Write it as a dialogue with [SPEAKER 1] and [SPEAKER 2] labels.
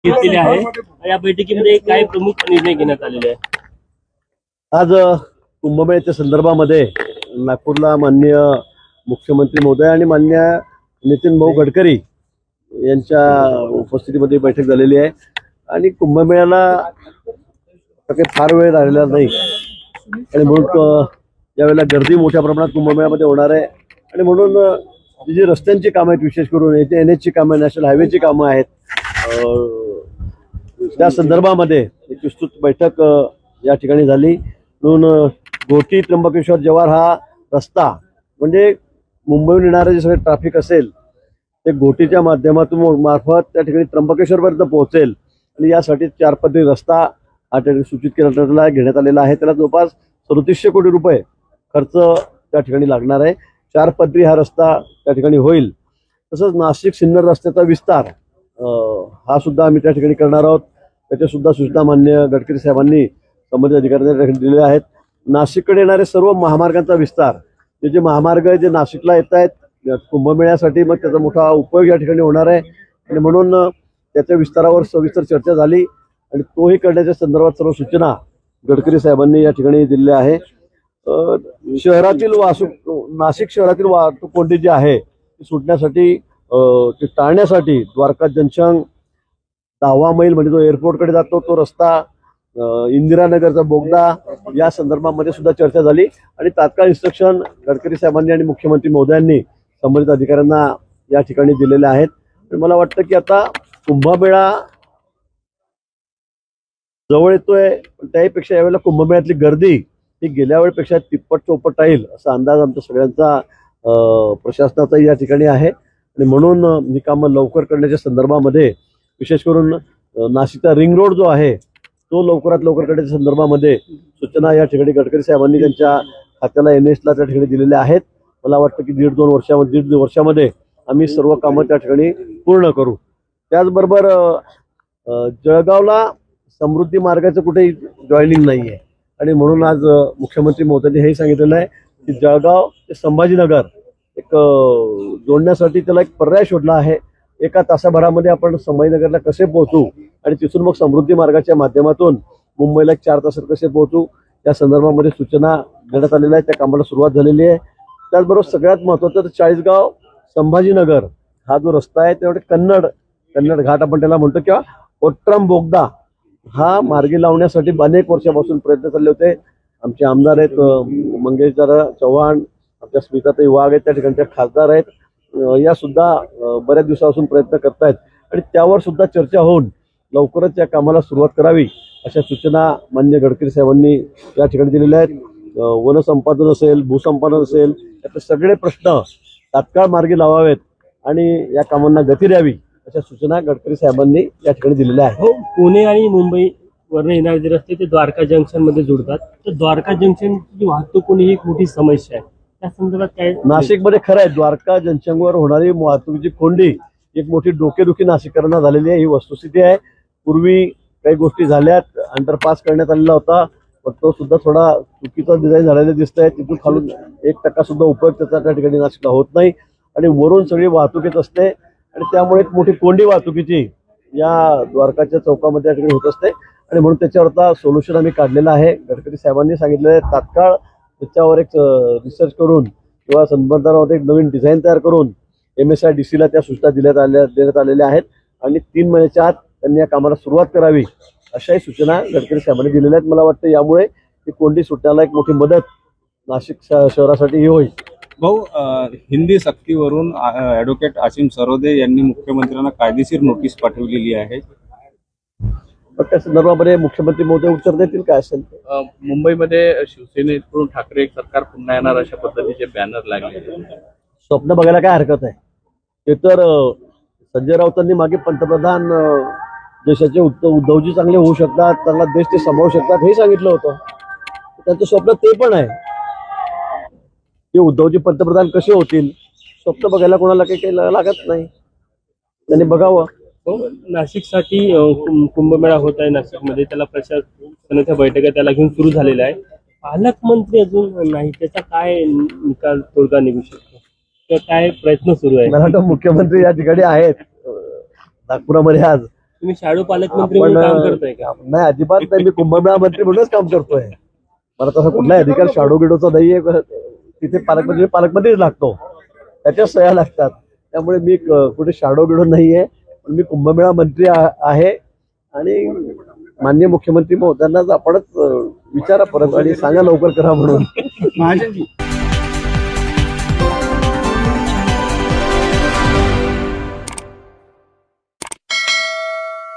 [SPEAKER 1] घेतलेली आहे। या बैठकीमध्ये काय प्रमुख निर्णय घेण्यात आलेले आहे?
[SPEAKER 2] आज कुंभमेळ्याच्या संदर्भामध्ये नागपूरला माननीय मुख्यमंत्री महोदय आणि माननीय नितीन भाऊ गडकरी यांच्या उपस्थितीमध्ये बैठक झालेली आहे आणि कुंभमेळ्याला काही फार वेळ राहिलेला नाही आणि म्हणून यावेळेला गर्दी मोठ्या प्रमाणात कुंभमेळ्यामध्ये होणार आहे आणि म्हणून जी रस्त्यांची कामं आहेत, विशेष करून NH ची कामं, नॅशनल हायवेची कामं आहेत, त्या संदर्भामध्ये एक विस्तृत बैठक या ठिकाणी झाली। म्हणून घोटी त्र्यंबकेश्वर जव्हार हा रस्ता म्हणजे मुंबईहून येणारे जे सगळे ट्रॅफिक असेल ते घोटीच्या माध्यमातून मार्फत त्या ठिकाणी त्र्यंबकेश्वरपर्यंत पोहोचेल आणि यासाठी 4 पदरी रस्ता हा ठिकाणी सूचित घेण्यात आलेला आहे। त्याला जवळपास 3700 कोटी रुपये खर्च त्या ठिकाणी लागणार आहे। 4 पदरी हा रस्ता त्या ठिकाणी होईल। तसंच नाशिक सिन्नर रस्त्याचा विस्तार हा सुद्धा आम्ही त्या ठिकाणी करणार आहोत। त्याच्या सुद्धा सूचना माननीय गडकरी साहेबांनी संबंधित अधिकाऱ्यांना दिलेल्या आहेत। नाशिककडे येणारे सर्व महामार्गांचा विस्तार, जे महामार्ग जे नाशिकला येत आहेत कुंभमेळ्यासाठी, मग त्याचा मोठा उपयोग या ठिकाणी होणार आहे आणि म्हणून त्याच्या विस्तारावर सविस्तर चर्चा झाली आणि तोही करण्याच्या संदर्भात सर्व सूचना गडकरी साहेबांनी या ठिकाणी दिलेल्या आहे। शहरातील नाशिक शहरातील वाहतूक कोंडी जी आहे ती सुटण्यासाठी, ती टाळण्यासाठी द्वारका जंक्शन 10 मैल म्हणजे जो एअरपोर्टकडे जातो तो रस्ता, इंदिरानगरचा बोगदा, या संदर्भामध्ये सुद्धा चर्चा झाली आणि तात्काळ इन्स्ट्रक्शन गडकरी साहेबांनी आणि मुख्यमंत्री महोदयांनी संबंधित अधिकाऱ्यांना या ठिकाणी दिलेले आहेत। मला वाटतं की आता कुंभमेळा जवळ येतोय, पण त्याहीपेक्षा यावेळेला कुंभमेळ्यातली गर्दी ही गेल्या वेळेपेक्षा तिप्पट चौपट राहील असा अंदाज आमच्या सगळ्यांचा प्रशासनाचा या ठिकाणी आहे आणि म्हणून ही कामं लवकर करण्याच्या संदर्भामध्ये, विशेष करून नाशिकचा रिंग रोड जो आहे तो लवकरात लवकर करण्याच्या संदर्भामध्ये सूचना या ठिकाणी गडकरी साहेबांनी त्यांच्या खात्याला NHला त्या ठिकाणी दिलेल्या आहेत। मला वाटतं की दीड वर्षामध्ये आम्ही सर्व कामं त्या ठिकाणी पूर्ण करू। त्याचबरोबर जळगावला समृद्धी मार्गाचं कुठेही जॉईनिंग नाही आहे आणि म्हणून आज मुख्यमंत्री महोदयांनी हेही सांगितलेलं आहे की जळगाव ते संभाजीनगर एक जोडण्यासाठी त्याला एक पर्याय शोधला आहे। 1 तासाभरामध्ये आपण संभाजीनगरला कसे पोहोचू आणि तिथून मग समृद्धी मार्गाच्या माध्यमातून मुंबईला 4 तासात कसे पोहोचू या संदर्भामध्ये सूचना देण्यात आलेल्या आहेत। त्या कामाला सुरुवात झालेली आहे। त्याचबरोबर सगळ्यात महत्त्वाचं चाळीसगाव संभाजीनगर हा जो रस्ता आहे त्यामुळे कन्नड घाट आपण त्याला म्हणतो किंवा ओट्रम बोगदा हा मार्गी लावण्यासाठी अनेक वर्षापासून प्रयत्न चालले होते। आमचे आमदार आहेत मंगेश चव्हाण, आमच्या स्मिताताई वाघ आहेत, त्या ठिकाणच्या खासदार आहेत, या सुद्धा बऱ्याच दिवसापासून प्रयत्न करतायत आणि त्यावर सुद्धा चर्चा होऊन लवकरच या कामाला सुरुवात करावी अशा सूचना माननीय गडकरी साहेबांनी या ठिकाणी दिलेल्या आहेत। वनसंपादन असेल, भूसंपादन असेल, याचे सगळे प्रश्न तात्काळ मार्गी लावावेत आणि या कामांना गती द्यावी अशा सूचना गडकरी साहेबांनी या ठिकाणी दिलेल्या आहेत।
[SPEAKER 1] हो, पुणे आणि मुंबई वरून येणारे जे रस्ते ते द्वारका जंक्शन मध्ये जोडतात, तर द्वारका जंक्शनची वाहतूक होणे ही एक मोठी समस्या आहे। त्या संदर्भात काय?
[SPEAKER 2] नाशिकमध्ये खरं आहे, द्वारका जंक्शनवर होणारी वाहतुकीची कोंडी एक मोठी डोकेदुखी नाशिककरांना झालेली आहे, ही वस्तुस्थिती आहे। पूर्वी काही गोष्टी झाल्यात, अंडरपास करण्यात आलेला होता पण तो सुद्धा थोडा चुकीचा डिझाईन झालेला दिसत आहे। तिथून खालून 1% सुद्धा उपयोग त्याचा त्या ठिकाणी नाशिकला होत नाही आणि वरून सगळी वाहतूक येत असते आणि त्यामुळे एक मोठी कोंडी वाहतुकीची या द्वारकाच्या चौकामध्ये या ठिकाणी होत असते आणि म्हणून त्याच्यावरचा सोल्युशन आम्ही काढलेलं आहे। गडकरी साहेबांनी सांगितलेलं आहे तात्काळ त्याच्यावर एक रिसर्च करून किंवा संबंधामध्ये एक नवीन डिझाईन तयार करून MSIDCला त्या सूचना देण्यात आलेल्या आहेत आणि 3 महिन्याच्या आत त्यांनी या कामाला सुरुवात करावी अशाही सूचना गडकरी साहेबांनी दिलेल्या आहेत। मला वाटतं यामुळे ही कोंडी सुटण्याला एक मोठी मदत नाशिक शहरासाठी होईल।
[SPEAKER 3] भाऊ, हिंदी सक्तीवरून ॲडव्होकेट आसिम सरोदे यांनी मुख्यमंत्र्यांना कायदेशीर नोटीस पाठवलेली आहे।
[SPEAKER 2] त्या संदर्भामध्ये मुख्यमंत्री महोदय उत्तर देतील काय असेल।
[SPEAKER 4] मुंबईमध्ये शिवसेनेकडून ठाकरे सरकार पुन्हा येणार अशा पद्धतीचे बॅनर लागले।
[SPEAKER 2] स्वप्न बघायला काय हरकत आहे? ते तर संजय राऊतांनी मागे पंतप्रधान देशाचे उद्धवजी चांगले होऊ शकतात, चांगला देश ते सांभाळू शकतात हे सांगितलं होतं। त्यांचं स्वप्न ते पण आहे की उद्धवजी पंतप्रधान कसे होतील। स्वप्न बघायला कोणाला काही लागत नाही, त्यांनी बघावं।
[SPEAKER 1] नाशिकसाठी कुंभमेळा होत आहे नाशिकमध्ये, त्याला प्रशासनाच्या बैठका त्याला घेऊन सुरू झालेल्या आहे। पालकमंत्री अजून नाही, त्याचा काय निकाल तोडगा निघू शकतो किंवा काय प्रयत्न सुरू आहे?
[SPEAKER 2] मला वाटतं मुख्यमंत्री या ठिकाणी आहेत नागपुरामध्ये आज,
[SPEAKER 1] तुम्ही शॅडो पालकमंत्री म्हणून काम करताय का?
[SPEAKER 2] नाही, अजिबात नाही. मी कुंभमेळा मंत्री म्हणूनच काम करतोय. मला तसा कुठलाही अधिकार शाडो गिडोचा नाहीये. तिथे पालकमंत्रीच लागतो, त्याच्या सह्या लागतात. त्यामुळे मी कुठे शाडो गिडो नाहीये. पण मी कुंभमेळा मंत्री आहे आणि माननीय मुख्यमंत्री महोदयांना आपणच विचारा परत आणि सांगा लवकर करा म्हणून.